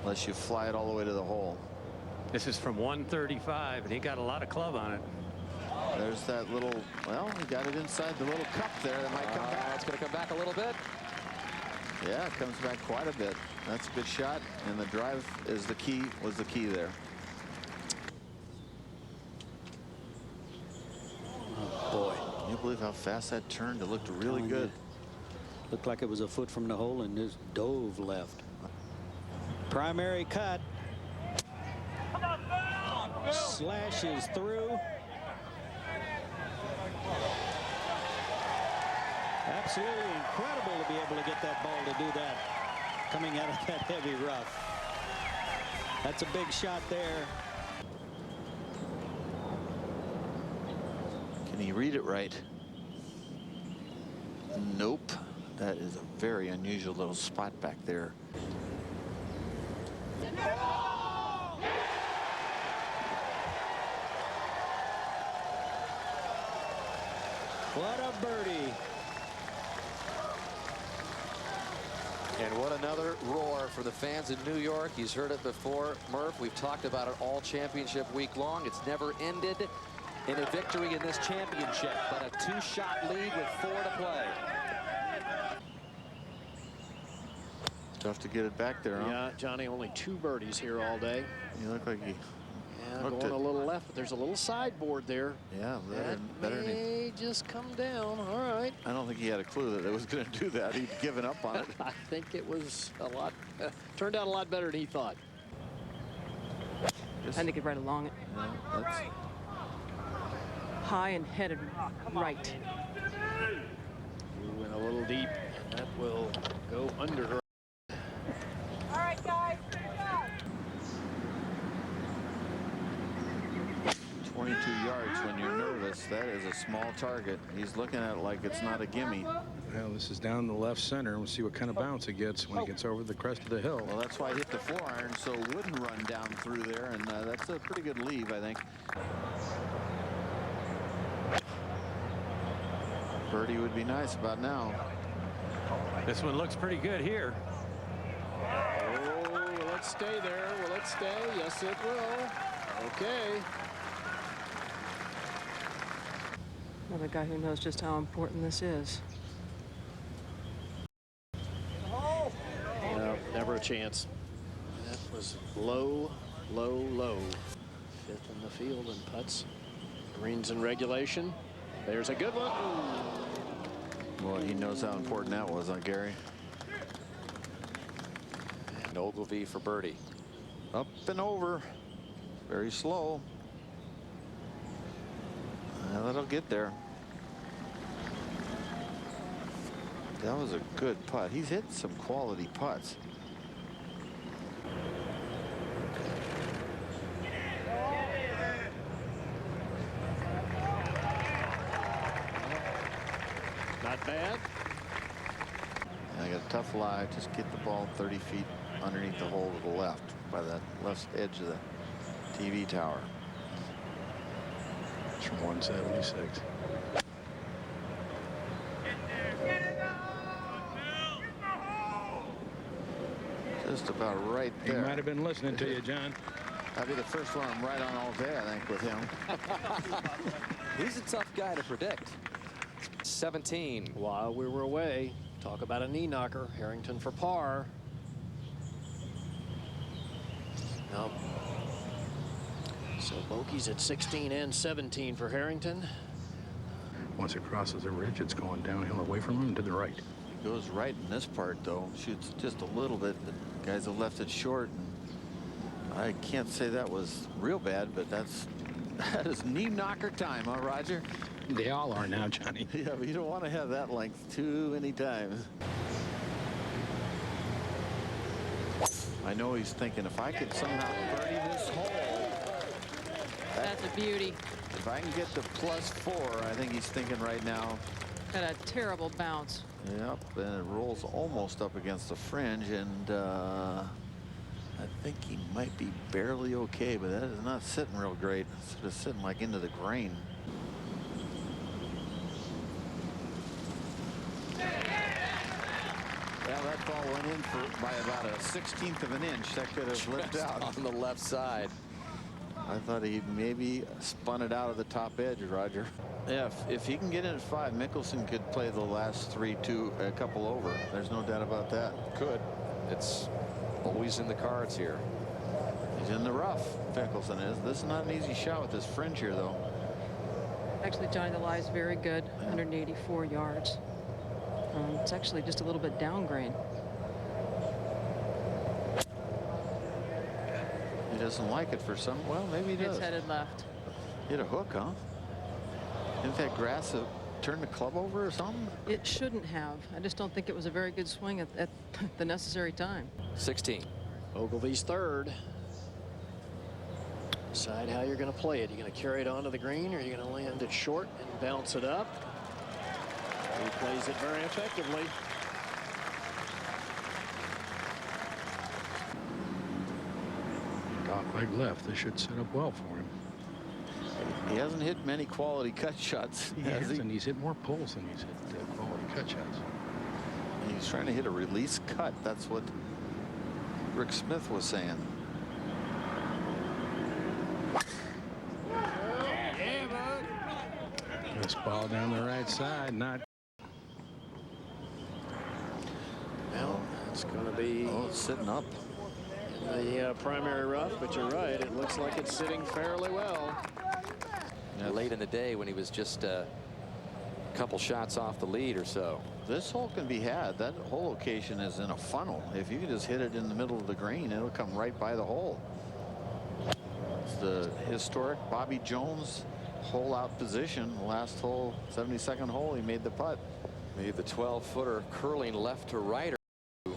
unless you fly it all the way to the hole. This is from 135, and he got a lot of club on it. There's that little, well, he got it inside the little cup there. That might come back. It's going to come back a little bit. Yeah, it comes back quite a bit. That's a good shot, and the drive is the key, was the key there. Oh, boy. Can you believe how fast that turned? It looked really good. Looked like it was a foot from the hole and just dove left. Primary cut. Slashes through. Absolutely incredible to be able to get that ball to do that coming out of that heavy rough. That's a big shot there. Can he read it right? Nope. That is a very unusual little spot back there. What a birdie. And what another roar for the fans in New York. He's heard it before, Murph. We've talked about it all championship week long. It's never ended in a victory in this championship, but a two-shot lead with 4 to play. Tough to get it back there, huh? Yeah, Johnny, only 2 birdies here all day. You look like he going a little left, but there's a little sideboard there. Yeah, that may just come down. All right. I don't think he had a clue that it was going to do that. He'd given up on it. I think it was a lot, turned out a lot better than he thought. I think it right along it. Yeah, that's... High and headed right. We went a little deep, and that will go under her. All right, guys. 22 yards when you're nervous. That is a small target. He's looking at it like it's not a gimme. Well, this is down the left center. We'll see what kind of bounce it gets when it gets over the crest of the hill. Well, that's why I hit the 4-iron, so it wouldn't run down through there, and that's a pretty good leave, I think. Birdie would be nice about now. This one looks pretty good here. Oh, will it stay there? Will it stay? Yes, it will. Okay. Another guy who knows just how important this is. No, never a chance. That was low, low, low. 5th in the field and putts. Greens in regulation. There's a good one. Well, he knows how important that was, huh, Gary? And Ogilvy for birdie. Up and over. Very slow. That'll get there. That was a good putt. He's hit some quality putts. Not bad. And I got a tough lie. Just get the ball 30 feet underneath the hole to the left by that left edge of the TV tower. It's from 176. Just about right He there. might have been listening to you, John. That'd be the first one I'm right on all day, I think, with him. He's a tough guy to predict. 17. While we were away, talk about a knee knocker. Harrington for par. No. So bogeys at 16 and 17 for Harrington. Once it crosses the ridge, it's going downhill away from him to the right. He goes right in this part, though. Shoots just a little bit. The guys have left it short. And I can't say that was real bad, but that is knee knocker time, huh, Roger? They all are now, Johnny. Yeah, but you don't want to have that length too many times. I know he's thinking, if I could somehow birdie this hole. That's a beauty. If I can get the +4, I think he's thinking right now. Had a terrible bounce. Yep, and it rolls almost up against the fringe, and I think he might be barely okay, but that is not sitting real great. It's just sitting like into the grain. Well, that ball went in by about a 1/16 of an inch. That could have lipped out on the left side. I thought he maybe spun it out of the top edge, Roger. Yeah, if he can get in at 5, Mickelson could play the last 3, 2, a couple over. There's no doubt about that. Could. It's always in the cards here. He's in the rough, Mickelson is. This is not an easy shot with this fringe here, though. Actually, Johnny, the lie is very good, 184 yards. It's actually just a little bit downgrade. He doesn't like it for some. Well, maybe he does. It's headed left. Hit a hook, huh? Didn't that grass turn the club over or something? It shouldn't have. I just don't think it was a very good swing at the necessary time. 16. Ogilvy's third. Decide how you're going to play it. You're going to carry it onto the green, or you're going to land it short and bounce it up. He plays it very effectively. Dog leg left. This should set up well for him. He hasn't hit many quality cut shots. He hasn't. He's hit more pulls than he's hit quality cut shots. He's trying to hit a release cut. That's what Rick Smith was saying. This ball down the right side, not. Well, it's going to be It's sitting up. in the primary rough, but you're right. It looks like it's sitting fairly well. Late in the day when he was just a couple shots off the lead or so. This hole can be had. That hole location is in a funnel. If you can just hit it in the middle of the green, it'll come right by the hole. It's the historic Bobby Jones hole out position. Last hole, 72nd hole, he made the putt. Made the 12-footer curling left to right to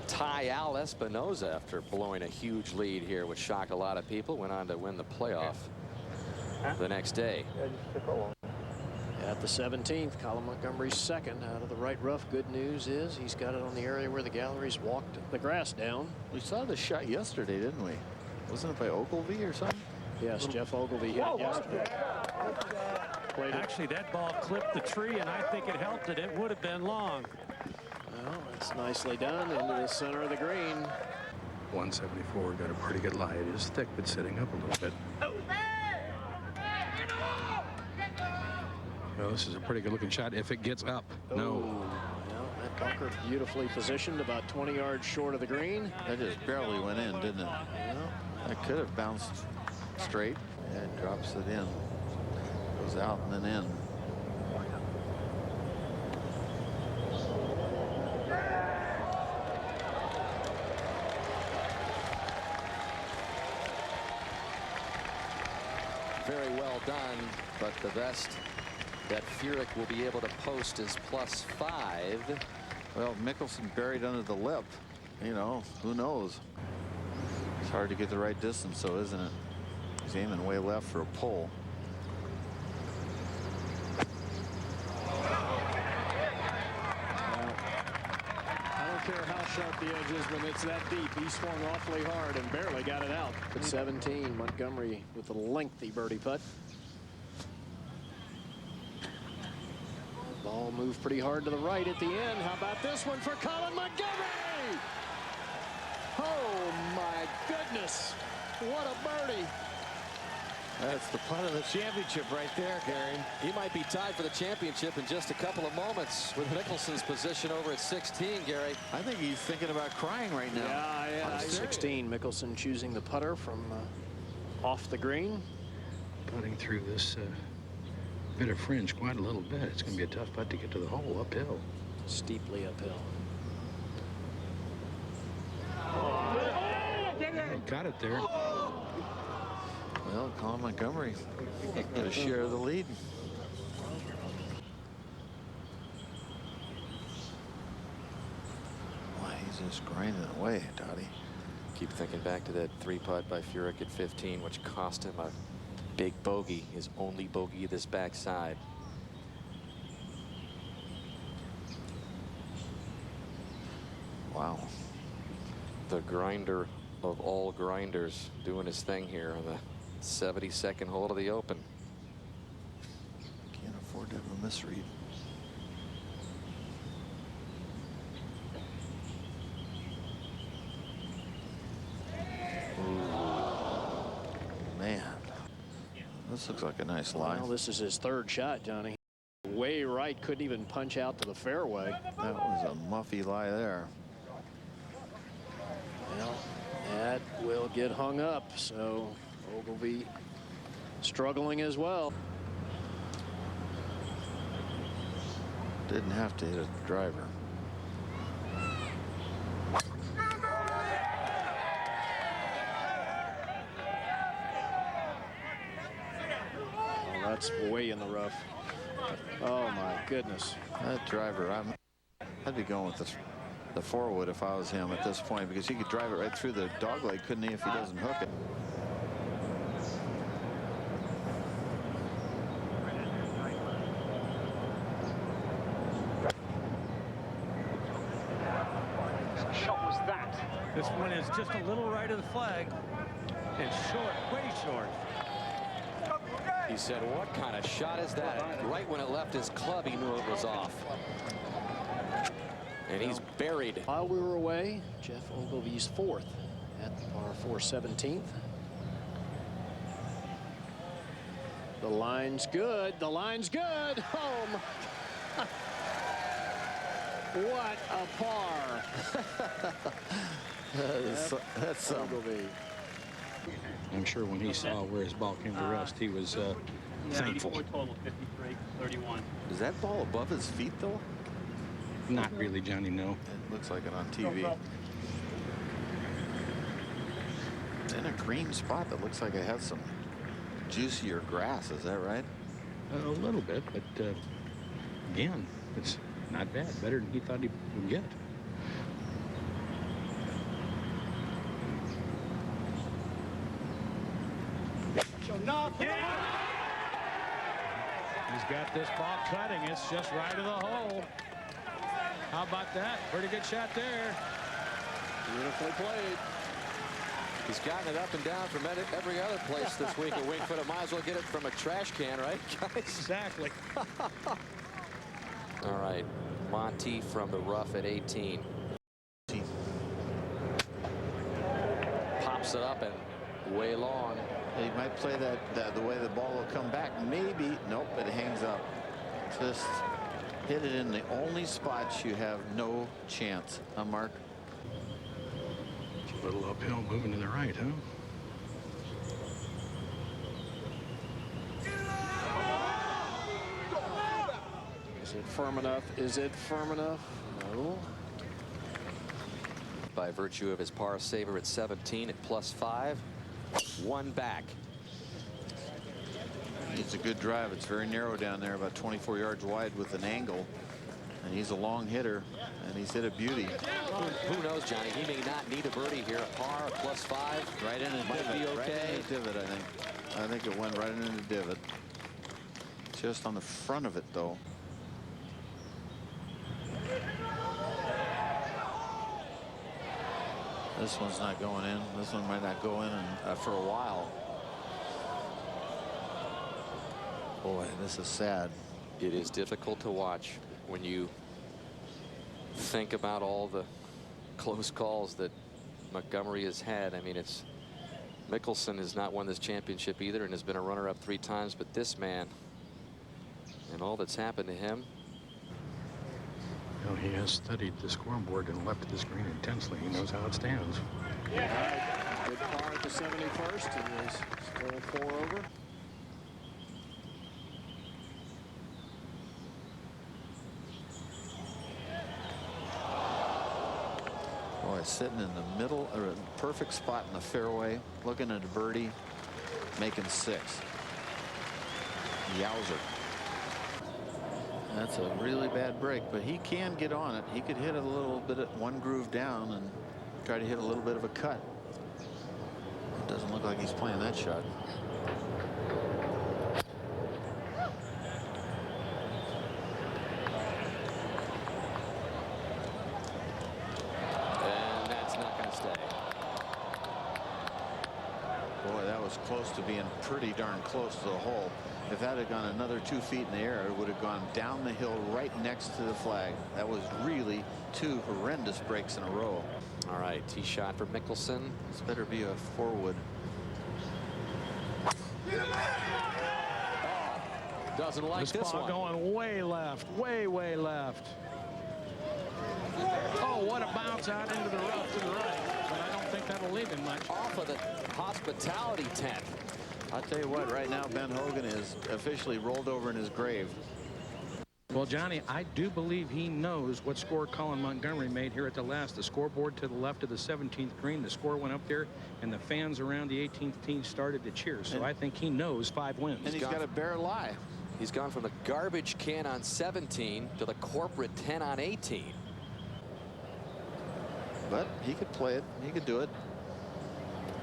tie Al Espinosa after blowing a huge lead here, which shocked a lot of people. Went on to win the playoff the next day. At the 17th, Colin Montgomery's second out of the right rough. Good news is he's got it on the area where the galleries walked the grass down. We saw the shot yesterday, didn't we? Wasn't it by Ogilvy or something? Yes, Geoff Ogilvy hit it yesterday. Actually, that ball clipped the tree, and I think it helped it. It would have been long. Well, it's nicely done into the center of the green. 174 got a pretty good lie. It is thick, but sitting up a little bit. Well, this is a pretty good looking shot if it gets up. No. Well, that bunker beautifully positioned about 20 yards short of the green. That just barely went in, didn't it? That could have bounced straight. Yeah, it drops it in. Goes out and then in. Very well done, but the best that Furyk will be able to post is +5. Well, Mickelson buried under the lip. You know, who knows? It's hard to get the right distance, though, isn't it? He's aiming way left for a pull. I don't care how sharp the edge is when it's that deep. He swung awfully hard and barely got it out. At 17, Montgomery with a lengthy birdie putt. Ball moved pretty hard to the right at the end. How about this one for Colin Montgomerie? Oh, my goodness. What a birdie. That's the putt of the championship right there, Gary. He might be tied for the championship in just a couple of moments with Mickelson's position over at 16, Gary. I think he's thinking about crying right now. Yeah. 16, Mickelson choosing the putter from off the green. Putting through this bit of fringe quite a little bit. It's going to be a tough putt to get to the hole uphill. Steeply uphill. Got it there. Well, Colin Montgomery got a share of the lead. Why, he's just grinding away, Dottie. Keep thinking back to that 3-putt by Furyk at 15, which cost him a big bogey, his only bogey this backside. Wow. The grinder of all grinders doing his thing here on the 72nd hole of the Open. Can't afford to have a misread. This looks like a nice line. Well, this is his third shot, Johnny. Way right, couldn't even punch out to the fairway. That was a muffy lie there. Well, that will get hung up, so Ogilvy struggling as well. Didn't have to hit a driver. Oh, that's way in the rough. Oh my goodness. That driver, I'd be going with the forward if I was him at this point, because he could drive it right through the dog leg, couldn't he, if he doesn't hook it? This one is just a little right of the flag. It's short, way short. He said, what kind of shot is that? Right when it left his club, he knew it was off. And he's buried. While we were away, Geoff Ogilvy's fourth at the par 4 17th. The line's good. The line's good. Home. What a par. That's Ogilvy. I'm sure when he saw where his ball came to rest, he was thankful. Total 53, 31. Is that ball above his feet, though? Not really, Johnny, no. It looks like it on TV. It's in a green spot that looks like it has some juicier grass. Is that right? A little bit, but again, it's not bad. Better than he thought he would get. He's got this ball cutting. It's just right of the hole. How about that? Pretty good shot there. Beautifully played. He's gotten it up and down from every other place this week at Wingfoot. It might as well get it from a trash can, right, guys? Exactly. All right. Monty from the rough at 18. Pops it up and way long. He might play that the way the ball will come back. Maybe. Nope, it hangs up. Just hit it in the only spots you have no chance. Huh, Mark? A little uphill moving to the right, huh? Is it firm enough? Is it firm enough? No. By virtue of his par saver at 17 at +5. One back. It's a good drive. It's very narrow down there, about 24 yards wide with an angle. And he's a long hitter, and he's hit a beauty. Who knows, Johnny? He may not need a birdie here. A par, a +5. Right in a Might divot. be okay. Right in a divot, I think. I think it went right in the divot. Just on the front of it, though. This one's not going in. This one might not go in for a while. Boy, this is sad. It is difficult to watch when you think about all the close calls that Montgomery has had. I mean, Mickelson has not won this championship either and has been a runner-up 3 times, but this man and all that's happened to him. Well, he has studied the scoreboard and left the screen intensely. He knows how it stands. Good par at the 71st. It is still 4 over. Boy, sitting in the middle, or a perfect spot in the fairway, looking at a birdie, making 6. Yowzer. That's a really bad break, but he can get on it. He could hit a little bit at one groove down and try to hit a little bit of a cut. It doesn't look like he's playing that shot. And that's not going to stay. Boy, that was close to being pretty darn close to the hole. If that had gone another 2 feet in the air, it would have gone down the hill right next to the flag. That was really 2 horrendous breaks in a row. All right, tee shot for Mickelson. This better be a forward. Doesn't like this ball one. going way left, way left. Oh, what a bounce out into the rough to the right. But I don't think that'll leave him much. Off of the hospitality tent. I'll tell you what, right now Ben Hogan is officially rolled over in his grave. Well, Johnny, I do believe he knows what score Colin Montgomery made here at the last. The scoreboard to the left of the 17th green. The score went up there, and the fans around the 18th tee started to cheer. So I think he knows 5 wins. And he's got a bare lie. He's gone from the garbage can on 17 to the corporate 10 on 18. But he could play it. He could do it.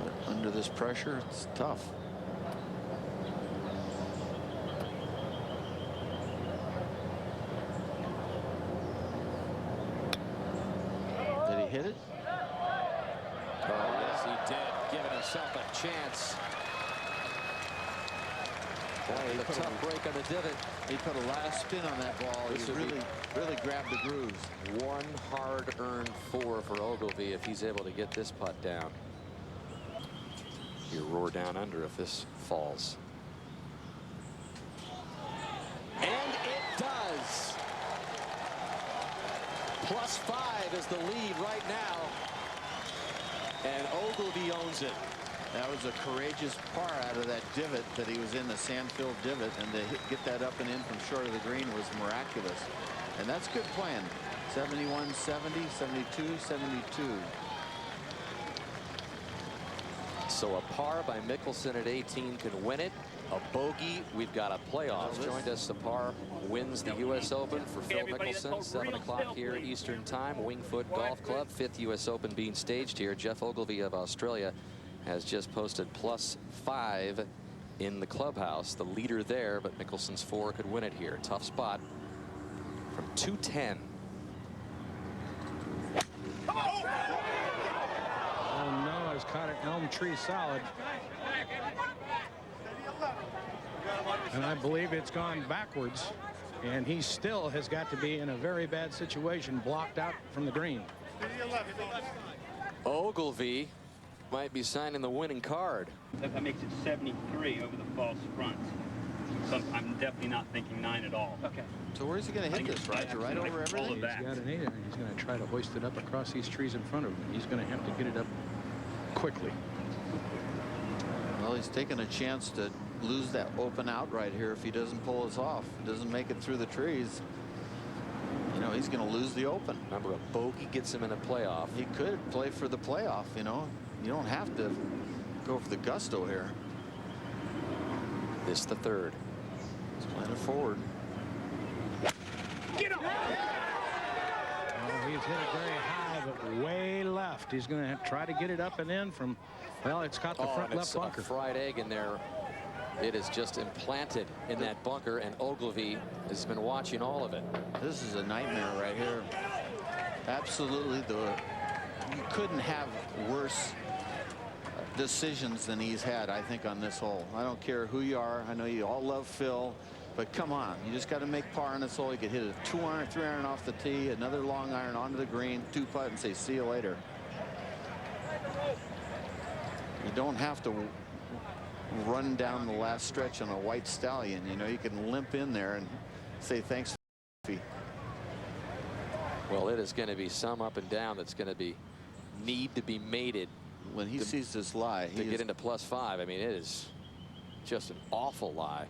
But under this pressure, it's tough. Did he hit it? Oh, yes, he did. Giving himself a chance. Boy, a tough break on the divot. He put a last spin on that ball. This He would really grabbed the grooves. One hard-earned 4 for Ogilvy if he's able to get this putt down. You roar down under if this falls. And it does. +5 is the lead right now. And Ogilvy owns it. That was a courageous par out of that divot that he was in, the sand-filled divot, and to get that up and in from short of the green was miraculous. And that's good playing. 71, 70, 72, 72. So a par by Mickelson at 18 can win it. A bogey, we've got a playoff. Joined us, the par wins the U.S. Open for Phil Mickelson. 7 o'clock here Eastern Time. Wingfoot Golf Club, 5th U.S. Open being staged here. Geoff Ogilvy of Australia has just posted +5 in the clubhouse. The leader there, but Mickelson's 4 could win it here. Tough spot from 210. Oh no, it's caught an elm tree solid. And I believe it's gone backwards. And he still has got to be in a very bad situation, blocked out from the green. Ogilvy might be signing the winning card. That makes it 73 over the false front. So I'm definitely not thinking 9 at all. Okay. So where's he going to hit this, Roger? Right over everything? He's got an 8 iron. He's going to try to hoist it up across these trees in front of him. He's going to have to get it up quickly. Well, he's taking a chance to lose that open out right here if he doesn't pull us off. Doesn't make it through the trees. You know, he's going to lose the Open. Remember, a bogey gets him in a playoff. He could play for the playoff, you know. You don't have to go for the gusto here. This the 3rd. He's playing it forward. Get up! Oh, he's hit it very high, but way left. He's going to try to get it up and in from, well, it's caught the front left bunker. A fried egg in there. It is just implanted in that bunker, and Ogilvy has been watching all of it. This is a nightmare right here. Absolutely, you couldn't have worse decisions than he's had, I think, on this hole. I don't care who you are. I know you all love Phil, but come on, you just got to make par on this hole. You could hit a 2-iron, 3-iron off the tee, another long iron onto the green, 2-putt, and say see you later. You don't have to run down the last stretch on a white stallion. You know, you can limp in there and say thanks. Well, it is going to be some up and down that's going to need to be mated when he sees this lie to get into +5. I mean, it is just an awful lie.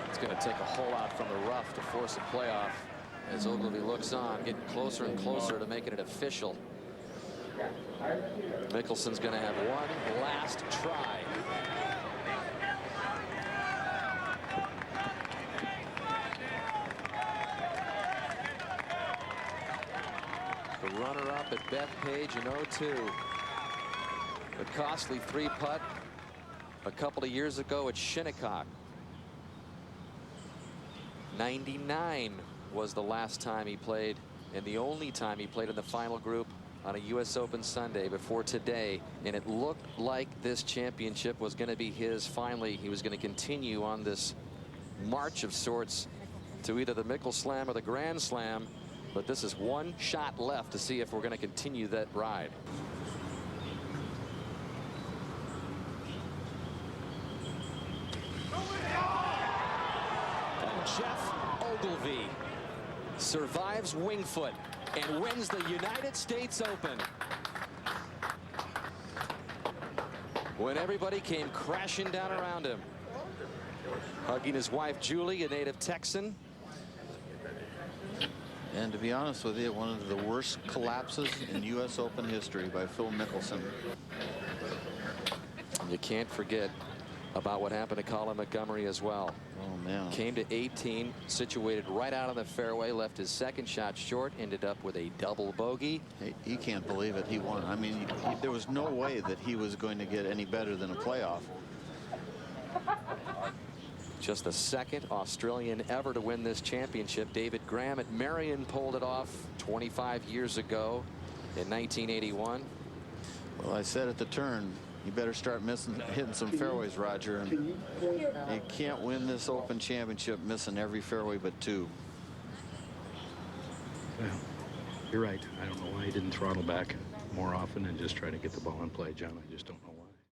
It's going to take a hole out from the rough to force a playoff as Ogilvy looks on, getting closer and closer to making it official. Mickelson's going to have one last try. The runner-up at Bethpage in 02. The costly 3-putt a couple of years ago at Shinnecock. 99 was the last time he played, and the only time he played in the final group on a U.S. Open Sunday before today, and it looked like this championship was going to be his. Finally, he was going to continue on this march of sorts to either the Mickelson or the Grand Slam, but this is one shot left to see if we're going to continue that ride. And Geoff Ogilvy survives Winged Foot and wins the United States Open. When everybody came crashing down around him, hugging his wife Julie, a native Texan. And to be honest with you, one of the worst collapses in U.S. Open history by Phil Mickelson. You can't forget about what happened to Colin Montgomerie as well. Oh, man. Came to 18, situated right out on the fairway, left his second shot short, ended up with a double bogey. He can't believe it. He won. I mean, there was no way that he was going to get any better than a playoff. Just the second Australian ever to win this championship. David Graham at Marion pulled it off 25 years ago in 1981. Well, I said at the turn, you better start hitting some fairways, Roger. And you can't win this Open Championship missing every fairway but two. Well, you're right. I don't know why he didn't throttle back more often and just try to get the ball in play, John. I just don't know.